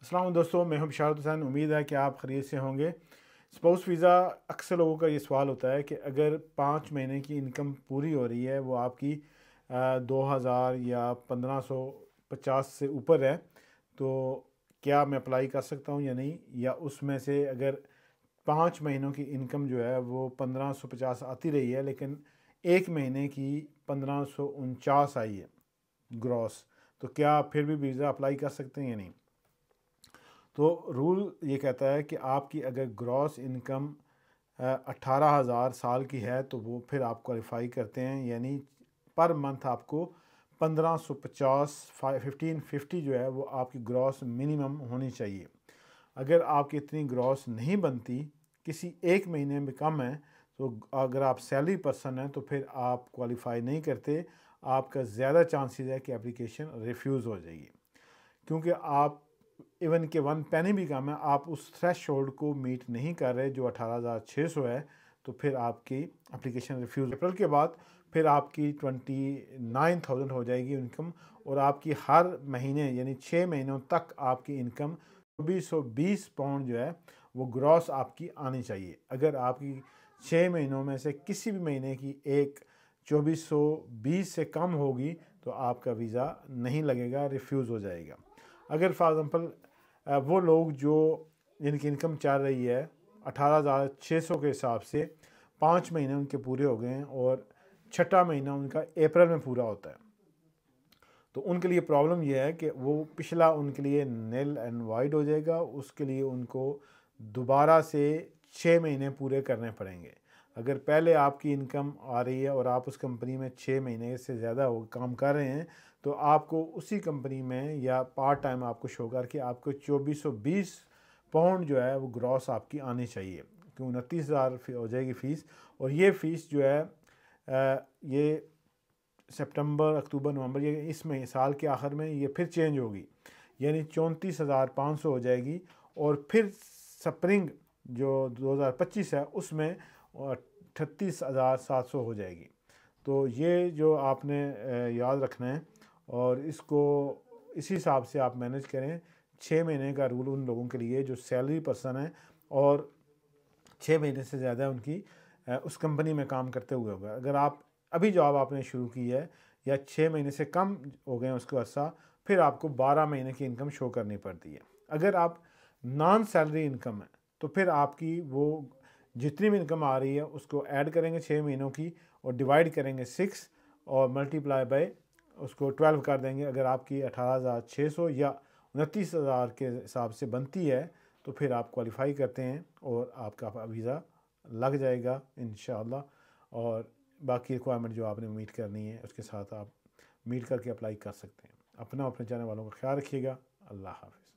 अस्सलाम वालेकुम दोस्तों, मैं हूं बिशारत हुसैन। उम्मीद है कि आप खैरियत से होंगे। स्पाउस वीज़ा अक्सर लोगों का ये सवाल होता है कि अगर 5 महीने की इनकम पूरी हो रही है, वो आपकी 2000 या 1550 से ऊपर है, तो क्या मैं अप्लाई कर सकता हूं या नहीं। या उसमें से अगर 5 महीनों की इनकम जो है वो 1550 आती रही है, लेकिन एक महीने की 1549 आई है ग्रॉस, तो क्या फिर भी वीज़ा अप्लाई कर सकते हैं या नहीं। तो रूल ये कहता है कि आपकी अगर ग्रॉस इनकम 18,000 साल की है तो वो फिर आप क्वालिफाई करते हैं, यानी पर मंथ आपको 1550 1550 जो है वो आपकी ग्रॉस मिनिमम होनी चाहिए। अगर आपकी इतनी ग्रॉस नहीं बनती, किसी एक महीने में कम है, तो अगर आप सैलरी पर्सन हैं तो फिर आप क्वालिफाई नहीं करते। आपका ज़्यादा चांसेस है कि एप्लीकेशन रिफ्यूज़ हो जाएगी, क्योंकि आप इवन के 1 पेनी भी कम है, आप उस थ्रेश होल्ड को मीट नहीं कर रहे जो 18,600 है, तो फिर आपकी एप्लीकेशन रिफ्यूज़। अप्रैल के बाद फिर आपकी 29,000 हो जाएगी इनकम, और आपकी हर महीने यानी 6 महीनों तक आपकी इनकम 2420 पाउंड जो है वो ग्रॉस आपकी आनी चाहिए। अगर आपकी 6 महीनों में से किसी भी महीने की एक 2420 से कम होगी तो आपका वीज़ा नहीं लगेगा, रिफ्यूज़ हो जाएगा। अगर फॉर एग्ज़ाम्पल वो लोग जो जिनकी इनकम चल रही है 18,600 के हिसाब से, 5 महीने उनके पूरे हो गए हैं और छठा महीना उनका अप्रैल में पूरा होता है, तो उनके लिए प्रॉब्लम यह है कि वो पिछला उनके लिए नील एंड वाइड हो जाएगा। उसके लिए उनको दोबारा से 6 महीने पूरे करने पड़ेंगे। अगर पहले आपकी इनकम आ रही है और आप उस कंपनी में 6 महीने से ज़्यादा काम कर रहे हैं, तो आपको उसी कंपनी में या पार्ट टाइम आपको शो करके आपको 2420 पाउंड जो है वो ग्रॉस आपकी आनी चाहिए, क्योंकि 29,000 हो जाएगी फ़ीस। और ये फ़ीस जो है ये सितंबर, अक्टूबर, नवंबर, ये इसमें साल के आखिर में ये फिर चेंज होगी, यानी 34,500 हो जाएगी। और फिर स्प्रिंग जो 2025 है उसमें 38,700 हो जाएगी। तो ये जो आपने याद रखना है, और इसको इसी हिसाब से आप मैनेज करें। 6 महीने का रूल उन लोगों के लिए जो सैलरी पर्सन है और 6 महीने से ज़्यादा उनकी उस कंपनी में काम करते हुए होगा। अगर आप अभी जॉब आपने शुरू की है या 6 महीने से कम हो गए हैं उसका अर्सा, फिर आपको 12 महीने की इनकम शो करनी पड़ती है। अगर आप नॉन सैलरी इनकम है तो फिर आपकी वो जितनी भी इनकम आ रही है उसको ऐड करेंगे 6 महीनों की और डिवाइड करेंगे 6 और मल्टीप्लाई बाय उसको 12 कर देंगे। अगर आपकी 18,600 या 29,000 के हिसाब से बनती है तो फिर आप क्वालिफाई करते हैं और आपका वीज़ा लग जाएगा इंशाअल्लाह। और बाकी रिक्वायरमेंट जो आपने मीट करनी है उसके साथ आप मीट करके अप्लाई कर सकते हैं। अपना अपने जाने वालों का ख्याल रखिएगा। अल्लाह हाफ़िज़।